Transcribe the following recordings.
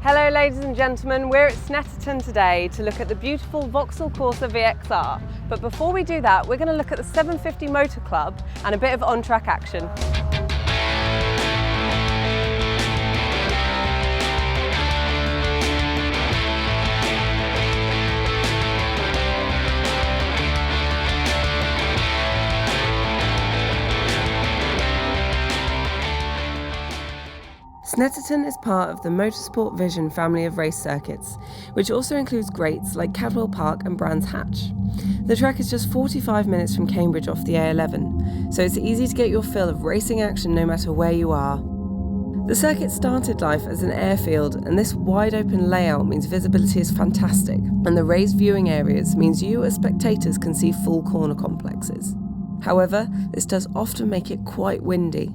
Hello ladies and gentlemen, we're at Snetterton today to look at the beautiful Vauxhall Corsa VXR. But before we do that, we're going to look at the 750 Motor Club and a bit of on-track action. Snetterton is part of the Motorsport Vision family of race circuits, which also includes greats like Cadwell Park and Brands Hatch. The track is just 45 minutes from Cambridge off the A11, so it's easy to get your fill of racing action no matter where you are. The circuit started life as an airfield, and this wide open layout means visibility is fantastic, and the raised viewing areas means you as spectators can see full corner complexes. However, this does often make it quite windy.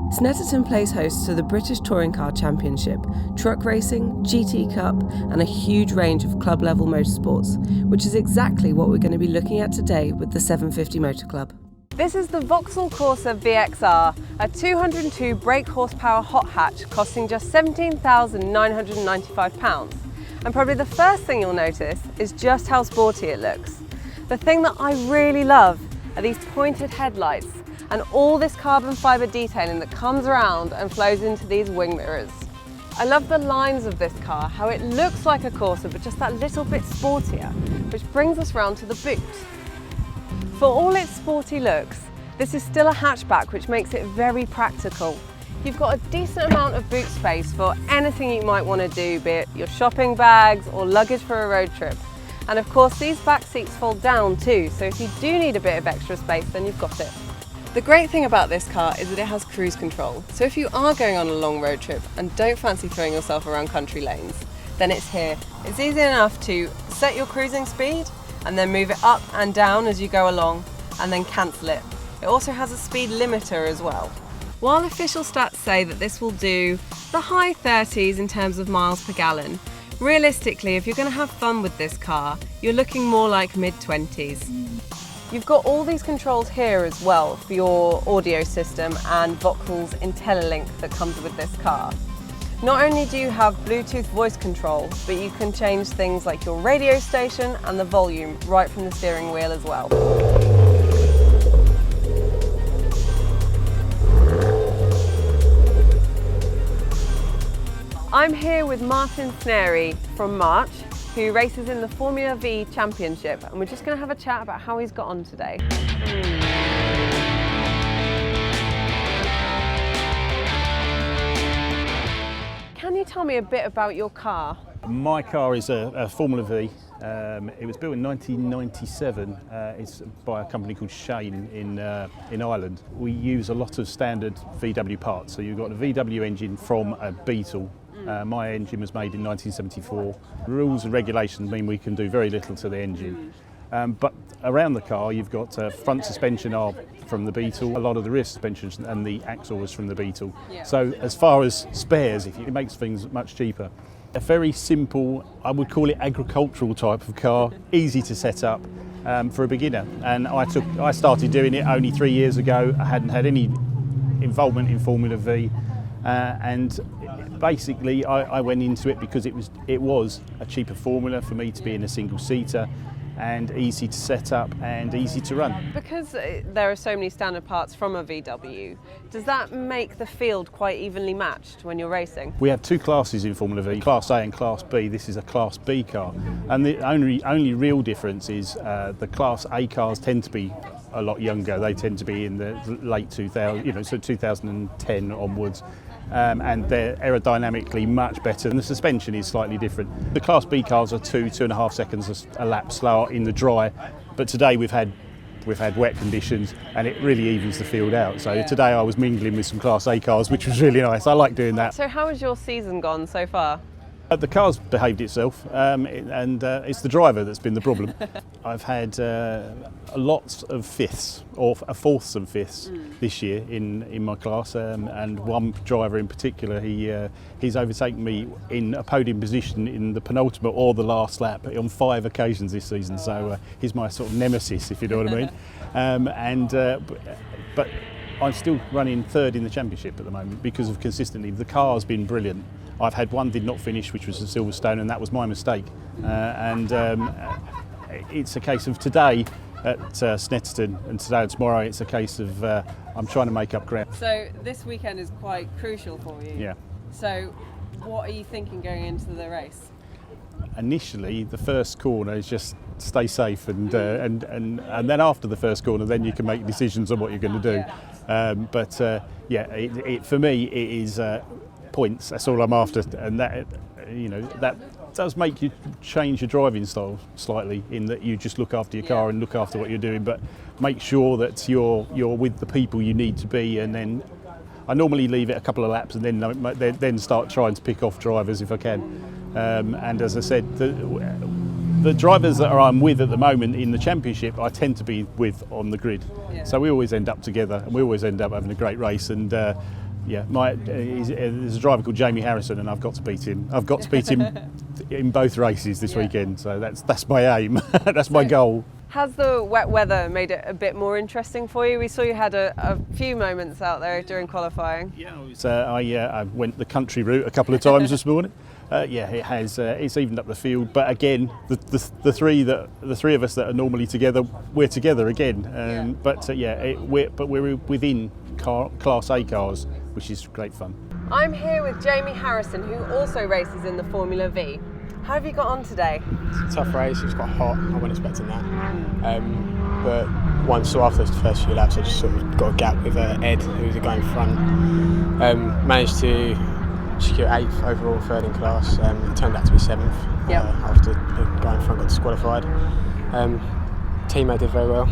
Snetterton plays host to the British Touring Car Championship, truck racing, GT Cup, and a huge range of club-level motorsports, which is exactly what we're going to be looking at today with the 750 Motor Club. This is the Vauxhall Corsa VXR, a 202 brake horsepower hot hatch costing just £17,995. And probably the first thing you'll notice is just how sporty it looks. The thing that I really love are these pointed headlights and all this carbon fibre detailing that comes around and flows into these wing mirrors. I love the lines of this car, how it looks like a Corsa but just that little bit sportier, which brings us round to the boot. For all its sporty looks, this is still a hatchback, which makes it very practical. You've got a decent amount of boot space for anything you might want to do, be it your shopping bags or luggage for a road trip. And of course these back seats fold down too, so if you do need a bit of extra space, then you've got it. The great thing about this car is that it has cruise control, so if you are going on a long road trip and don't fancy throwing yourself around country lanes, then it's here. It's easy enough to set your cruising speed and then move it up and down as you go along and then cancel it. It also has a speed limiter as well. While official stats say that this will do the high 30s in terms of miles per gallon, realistically, if you're going to have fun with this car, you're looking more like mid-20s. You've got all these controls here as well for your audio system and Vauxhall's IntelliLink that comes with this car. Not only do you have Bluetooth voice control, but you can change things like your radio station and the volume right from the steering wheel as well. I'm here with Martin Snary from March, who races in the Formula V Championship, and we're just going to have a chat about how he's got on today. Can you tell me a bit about your car? My car is a Formula V. It was built in 1997. It's by a company called Shane in Ireland. We use a lot of standard VW parts. So you've got a VW engine from a Beetle. My engine was made in 1974. Rules and regulations mean we can do very little to the engine. But around the car you've got front suspension are from the Beetle, a lot of the rear suspension and the axle was from the Beetle. Yeah. So as far as spares, it makes things much cheaper. A very simple, I would call it agricultural type of car, easy to set up for a beginner. And I started doing it only 3 years ago. I hadn't had any involvement in Formula V. And basically I went into it because it was a cheaper formula for me to be in a single seater and easy to set up and easy to run. Because there are so many standard parts from a VW, does that make the field quite evenly matched when you're racing? We have two classes in Formula V, Class A and Class B. This is a Class B car, and the only real difference is the Class A cars tend to be a lot younger. They tend to be in the late 2000, so 2010 onwards. And they're aerodynamically much better, and the suspension is slightly different. The Class B cars are 2.5 seconds a lap slower in the dry, but today we've had wet conditions and it really evens the field out. So today I was mingling with some Class A cars, which was really nice. I like doing that. So how has your season gone so far? The car's behaved itself, and it's the driver that's been the problem. I've had lots of fifths, or fourths and fifths this year in my class, and one driver in particular, he's overtaken me in a podium position in the penultimate or the last lap on 5 occasions this season. So he's my sort of nemesis, if you know what I mean. But I'm still running third in the championship at the moment because of consistency. The car's been brilliant. I've had one did not finish, which was at Silverstone, and that was my mistake. It's a case of today at Snetterton, and today and tomorrow it's a case of I'm trying to make up ground. So this weekend is quite crucial for you. Yeah. So what are you thinking going into the race? Initially, the first corner is just stay safe, and then after the first corner, then you can make decisions on what you're going to do. For me, it is points. That's all I'm after, and that does make you change your driving style slightly, in that you just look after your car and look after what you're doing, but make sure that you're with the people you need to be. And then I normally leave it a couple of laps and then start trying to pick off drivers if I can. And as I said, the drivers that I'm with at the moment in the championship, I tend to be with on the grid. Yeah. So we always end up together, and we always end up having a great race. And there's a driver called Jamie Harrison, and I've got to beat him. I've got to beat him in both races this weekend. So that's my aim. That's my goal. Has the wet weather made it a bit more interesting for you? We saw you had a few moments out there during qualifying. Yeah, I went the country route a couple of times this morning. It has. It's evened up the field, but again, the three of us that are normally together, we're together again. We're within Class A cars, which is great fun. I'm here with Jamie Harrison, who also races in the Formula V. How have you got on today? It's a tough race. It was quite hot. I wasn't expecting that. But once after the first few laps, I just sort of got a gap with Ed, who was the guy in front. Managed to secure 8th overall, 3rd in class. It turned out to be 7th after the guy in front got disqualified. Teammate did very well,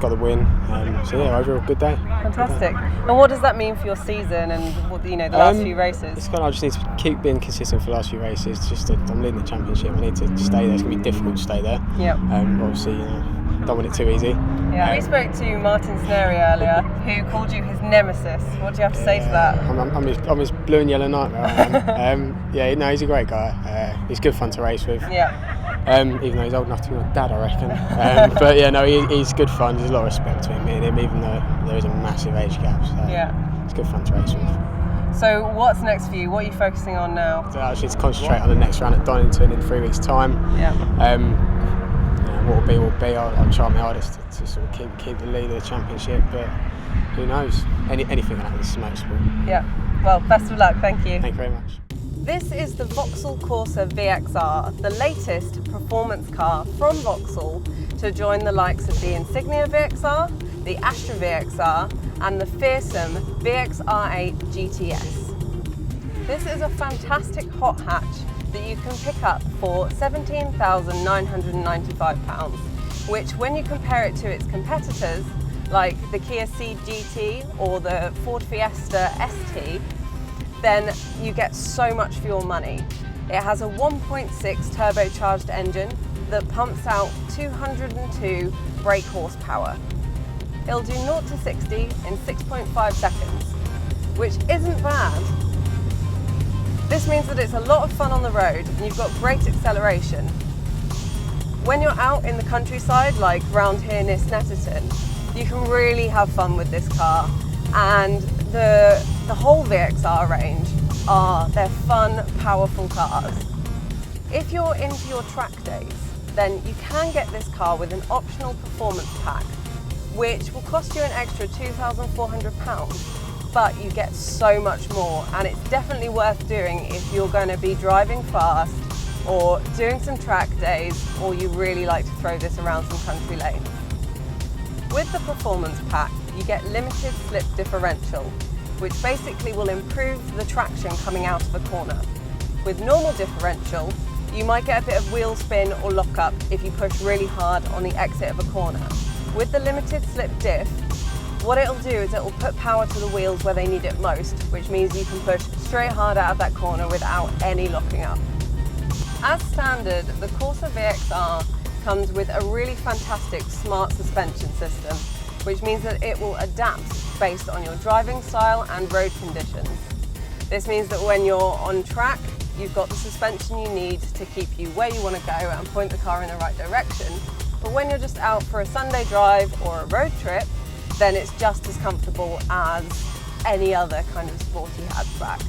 got the win. Overall good day. Fantastic. And what does that mean for your season and the last few races? It's I just need to keep being consistent for the last few races. I'm leading the championship. I need to stay there. It's going to be difficult to stay there. Yep. Obviously, don't want it too easy. Yeah. We spoke to Martin Snetterton earlier, who called you his nemesis. What do you have to say to that? I'm his blue and yellow nightmare. He's a great guy. He's good fun to race with. Yeah. Even though he's old enough to be my dad, I reckon. He's good fun. There's a lot of respect between me and him, even though there is a massive age gap. So it's good fun to race with. So what's next for you? What are you focusing on now? So I actually need to concentrate on the next round at Donington in 3 weeks' time. Yeah. What will be. I'll try my hardest to sort of keep the lead of the championship, but who knows? Anything like this is motorsport. Yeah. Well, best of luck. Thank you. Thank you very much. This is the Vauxhall Corsa VXR, the latest performance car from Vauxhall to join the likes of the Insignia VXR, the Astra VXR and the fearsome VXR8 GTS. This is a fantastic hot hatch that you can pick up for £17,995, which when you compare it to its competitors like the Kia Ceed GT or the Ford Fiesta ST, then you get so much for your money. It has a 1.6 turbocharged engine that pumps out 202 brake horsepower. It'll do 0 to 60 in 6.5 seconds, which isn't bad. This means that it's a lot of fun on the road and you've got great acceleration. When you're out in the countryside, like round here near Snetterton, you can really have fun with this car. And the whole VXR range they're fun, powerful cars. If you're into your track days, then you can get this car with an optional performance pack, which will cost you an extra £2,400, but you get so much more, and it's definitely worth doing if you're going to be driving fast or doing some track days, or you really like to throw this around some country lanes. With the performance pack, you get limited slip differential, which basically will improve the traction coming out of a corner. With normal differential, you might get a bit of wheel spin or lock up if you push really hard on the exit of a corner. With the limited slip diff, what it'll do is it will put power to the wheels where they need it most, which means you can push straight hard out of that corner without any locking up. As standard, the Corsa VXR comes with a really fantastic smart suspension system, which means that it will adapt based on your driving style and road conditions. This means that when you're on track, you've got the suspension you need to keep you where you want to go and point the car in the right direction. But when you're just out for a Sunday drive or a road trip, then it's just as comfortable as any other kind of sporty hatchback.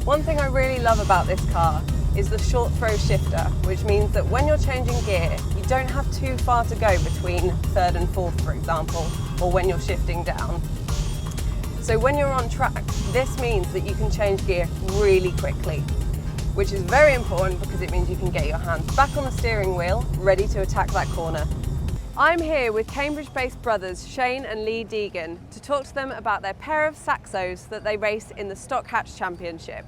One thing I really love about this car is the short throw shifter, which means that when you're changing gear, you don't have too far to go between third and fourth, for example, or when you're shifting down. So when you're on track, this means that you can change gear really quickly, which is very important because it means you can get your hands back on the steering wheel, ready to attack that corner. I'm here with Cambridge-based brothers Shane and Lee Deegan to talk to them about their pair of Saxos that they race in the Stock Hatch Championship.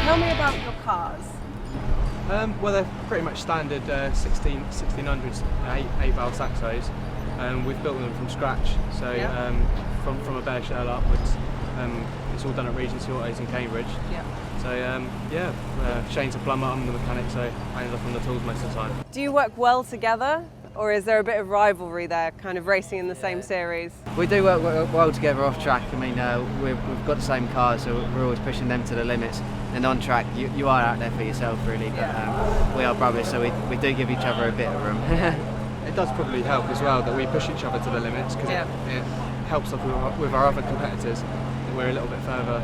Tell me about your cars. Well, they're pretty much standard 1600s 8-valve Saxos. We've built them from scratch, so from a bare shell upwards. It's all done at Regency Autos in Cambridge. So Shane's a plumber, I'm the mechanic, so I end up on the tools most of the time. Do you work well together, or is there a bit of rivalry there, kind of racing in the same series? We do work well together off track. I mean, we've got the same cars, so we're always pushing them to the limits. And on track, you are out there for yourself, really. But we are brothers, so we do give each other a bit of room. It does probably help as well that we push each other to the limits, because it helps us with our other competitors. We're a little bit further,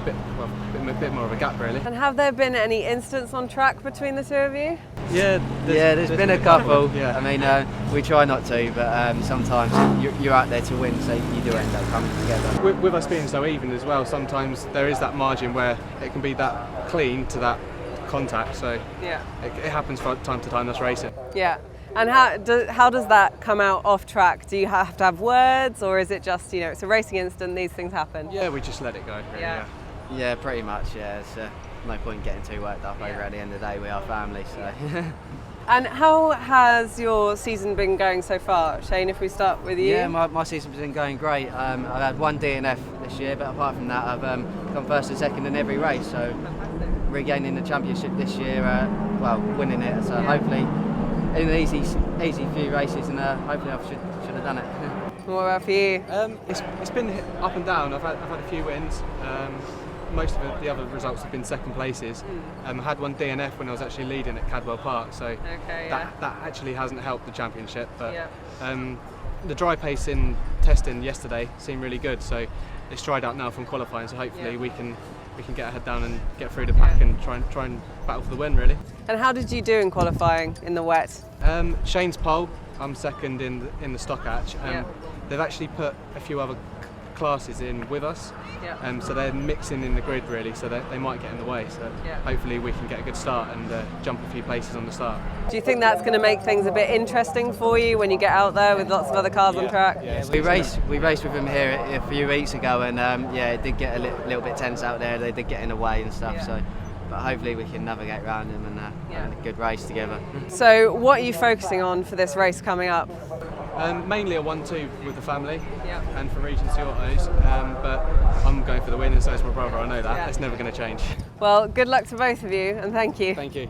a bit more of a gap, really. And have there been any incidents on track between the two of you? There's been a couple. Yeah. I mean, we try not to, but sometimes you're out there to win, so you do end up coming together. With us being so even as well, sometimes there is that margin where it can be that clean to that contact, so it happens from time to time. That's racing. Yeah. And how does that come out off track? Do you have to have words, or is it just, it's a racing instant, these things happen? Yeah, we just let it go, really, Yeah, pretty much, yeah. It's no point getting too worked up over at the end of the day. We are family, so. And how has your season been going so far? Shane, if we start with you? Yeah, my season's been going great. I've had one DNF this year, but apart from that, I've come first and second in every race, so regaining the championship this year, winning it, so hopefully in an easy few races, and hopefully I should have done it. What about for you? It's been up and down. I've had a few wins. Most of the other results have been second places. I had one DNF when I was actually leading at Cadwell Park, so that actually hasn't helped the championship. But the dry pace in testing yesterday seemed really good, so it's dried out now from qualifying. So hopefully we can get our head down and get through the pack and try and battle for the win, really. And how did you do in qualifying in the wet? Shane's pole. I'm second in the Stock Hatch. They've actually put a few other classes in with us, so they're mixing in the grid, really, so they might get in the way, so hopefully we can get a good start and jump a few places on the start. Do you think that's going to make things a bit interesting for you when you get out there with lots of other cars on track? Yeah, we raced with them here a few weeks ago, and it did get a little bit tense out there. They did get in the way and stuff, so but hopefully we can navigate around them and have a good race together. So what are you focusing on for this race coming up? Mainly a 1-2 with the family and for Regency Autos, but I'm going for the win, and so is my brother. I know that. It's never going to change. Well, good luck to both of you, and thank you. Thank you.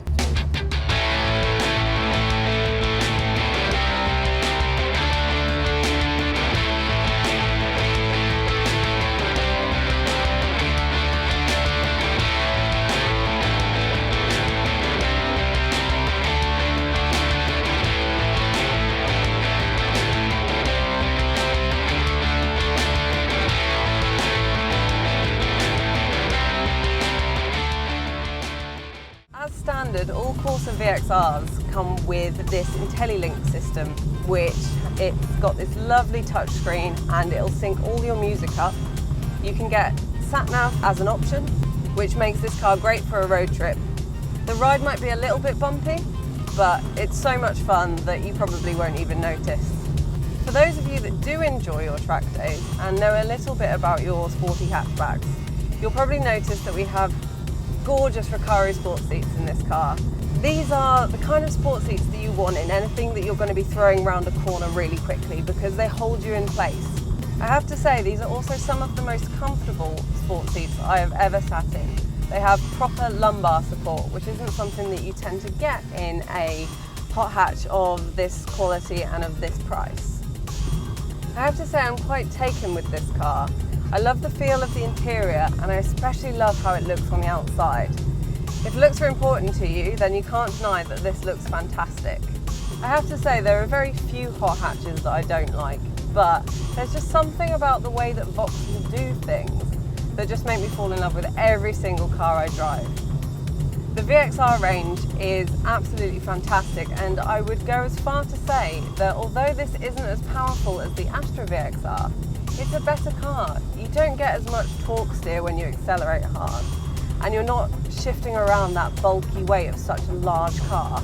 Standard, all Corsa VXRs come with this IntelliLink system, which it's got this lovely touchscreen and it'll sync all your music up. You can get sat-nav as an option, which makes this car great for a road trip. The ride might be a little bit bumpy, but it's so much fun that you probably won't even notice. For those of you that do enjoy your track days and know a little bit about your sporty hatchbacks, you'll probably notice that we have gorgeous Recaro sport seats in this car. These are the kind of sport seats that you want in anything that you're going to be throwing around a corner really quickly, because they hold you in place. I have to say, these are also some of the most comfortable sport seats I have ever sat in. They have proper lumbar support, which isn't something that you tend to get in a hot hatch of this quality and of this price. I have to say, I'm quite taken with this car. I love the feel of the interior, and I especially love how it looks on the outside. If looks are important to you, then you can't deny that this looks fantastic. I have to say, there are very few hot hatches that I don't like. but there's just something about the way that Vauxhall do things that just make me fall in love with every single car I drive. The VXR range is absolutely fantastic, and I would go as far to say that although this isn't as powerful as the Astra VXR, it's a better car. You don't get as much torque steer when you accelerate hard, and you're not shifting around that bulky weight of such a large car.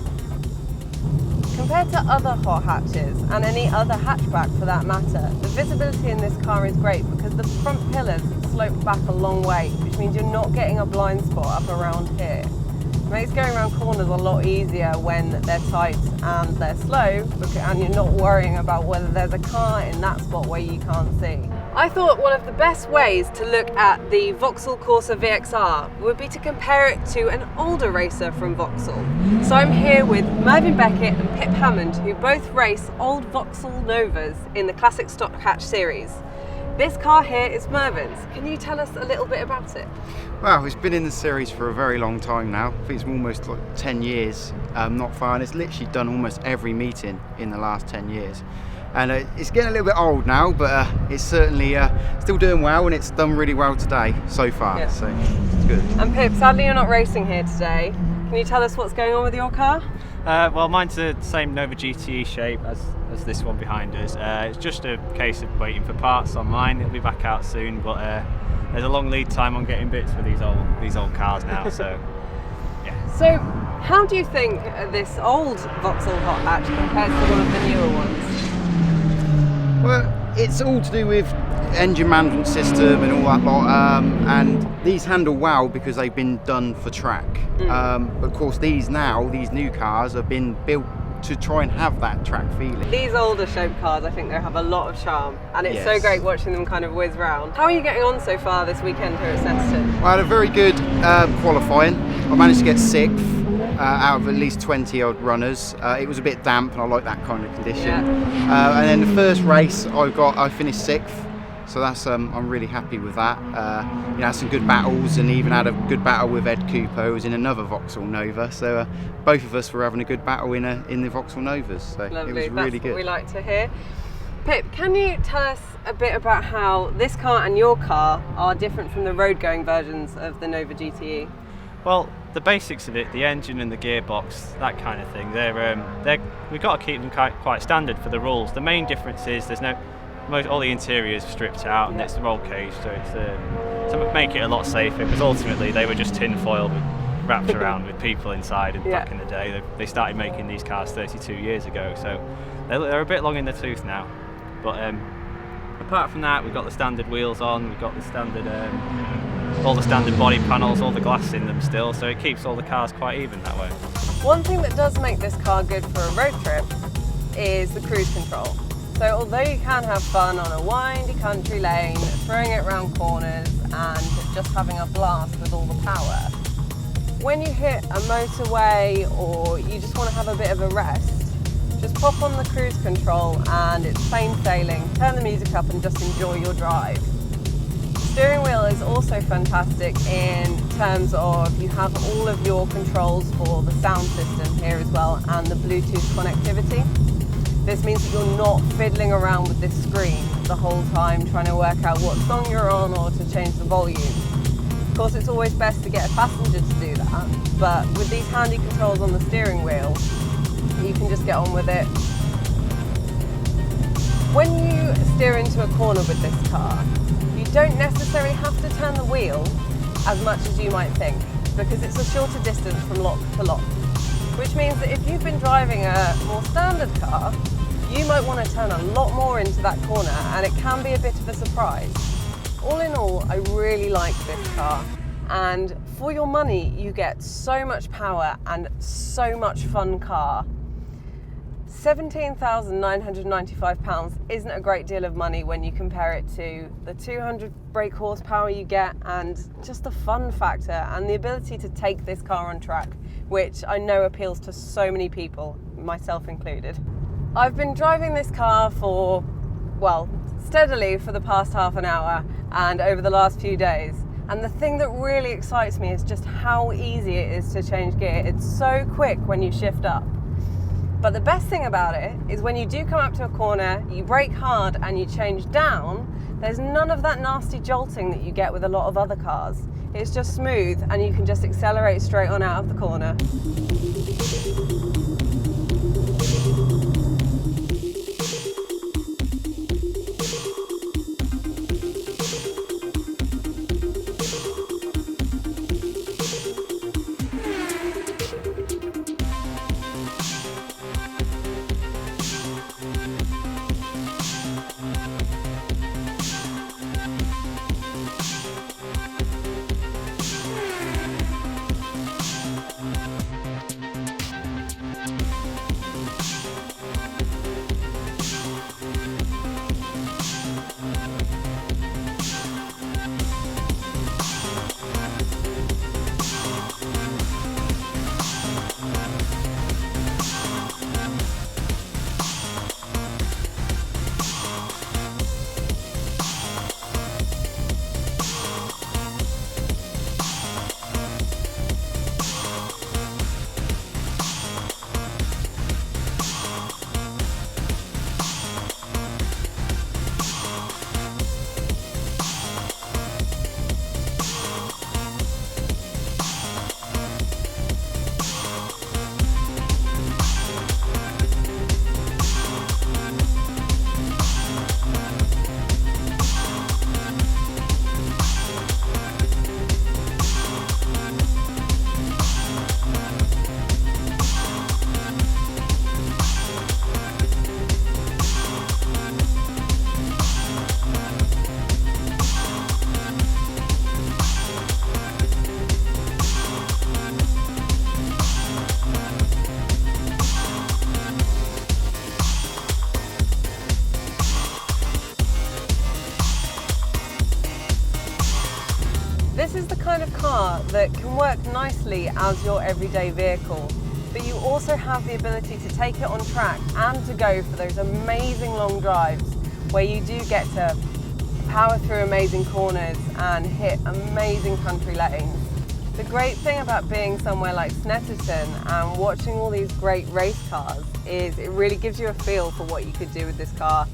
Compared to other hot hatches, and any other hatchback for that matter, the visibility in this car is great because the front pillars slope back a long way, which means you're not getting a blind spot up around here. It makes going around corners a lot easier when they're tight and they're slow, and you're not worrying about whether there's a car in that spot where you can't see. I thought one of the best ways to look at the Vauxhall Corsa VXR would be to compare it to an older racer from Vauxhall. So I'm here with Mervyn Beckett and Pip Hammond, who both race old Vauxhall Novas in the Classic Stock Hatch series. This car here is Mervyn's. Can you tell us a little bit about it? Well, it's been in the series for a very long time now. I think it's almost like 10 years, not far, and it's literally done almost every meeting in the last 10 years. And it's getting a little bit old now, but it's certainly still doing well, and it's done really well today so far, so it's good. And Pip, sadly you're not racing here today. Can you tell us what's going on with your car? Well, mine's the same Nova GTE shape as this one behind us. It's just a case of waiting for parts on mine. It'll be back out soon, but there's a long lead time on getting bits for these old cars now. So, yeah. So, how do you think this old Vauxhall hot hatch compares to one of the newer ones? Well, it's all to do with engine management system and all that lot, and these handle well because they've been done for track. But of course, these new cars have been built to try and have that track feeling. These older shaped cars, I think they have a lot of charm, and it's so great watching them kind of whiz round. How are you getting on so far this weekend here at Snetterton? Well, I had a very good qualifying. I managed to get 6th out of at least 20 odd runners. It was a bit damp, and I like that kind of condition. And then the first race I finished 6th. So that's I'm really happy with that. Had some good battles, and even had a good battle with Ed Cooper, who was in another Vauxhall Nova. So both of us were having a good battle in the Vauxhall Novas. So Lovely. It was really good. That's what we like to hear. Pip, can you tell us a bit about how this car and your car are different from the road-going versions of the Nova GTE? Well, the basics of it, the engine and the gearbox, that kind of thing, we've got to keep them quite standard for the rules. The main difference is all the interior is stripped out, and it's the roll cage, so it's to make it a lot safer, because ultimately they were just tin foil wrapped around with people inside, and back in the day they started making these cars 32 years ago, so they're a bit long in the tooth now. But apart from that, we've got the standard wheels on, we've got the standard all the standard body panels, all the glass in them still, so it keeps all the cars quite even that way. One thing that does make this car good for a road trip is the cruise control. So although you can have fun on a windy country lane, throwing it around corners and just having a blast with all the power, when you hit a motorway or you just want to have a bit of a rest, just pop on the cruise control and it's plain sailing. Turn the music up and just enjoy your drive. Steering wheel is also fantastic in terms of you have all of your controls for the sound system here as well, and the Bluetooth connectivity. This means that you're not fiddling around with this screen the whole time trying to work out what song you're on or to change the volume. Of course, it's always best to get a passenger to do that, but with these handy controls on the steering wheel, you can just get on with it. When you steer into a corner with this car, you don't necessarily have to turn the wheel as much as you might think, because it's a shorter distance from lock to lock. Which means that if you've been driving a more standard car, you might want to turn a lot more into that corner, and it can be a bit of a surprise. All in all, I really like this car, and for your money you get so much power and so much fun car. £17,995 isn't a great deal of money when you compare it to the 200 brake horsepower you get, and just the fun factor and the ability to take this car on track, which I know appeals to so many people, myself included. I've been driving this car steadily for the past half an hour and over the last few days, and the thing that really excites me is just how easy it is to change gear. It's so quick when you shift up. But the best thing about it is when you do come up to a corner, you brake hard and you change down, there's none of that nasty jolting that you get with a lot of other cars. It's just smooth and you can just accelerate straight on out of the corner. This is the kind of car that can work nicely as your everyday vehicle, but you also have the ability to take it on track and to go for those amazing long drives where you do get to power through amazing corners and hit amazing country lanes. The great thing about being somewhere like Snetterton and watching all these great race cars is it really gives you a feel for what you could do with this car,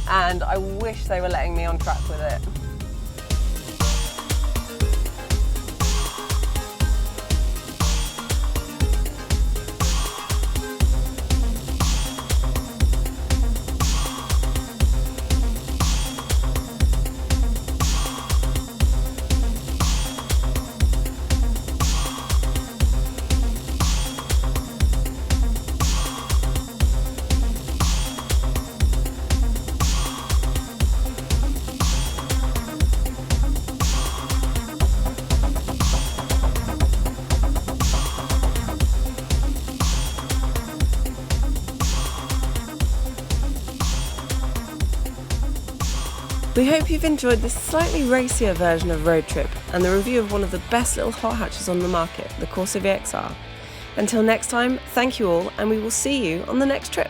and I wish they were letting me on track with it. We hope you've enjoyed this slightly racier version of Road Trip and the review of one of the best little hot hatches on the market, the Corsa VXR. Until next time, thank you all, and we will see you on the next trip.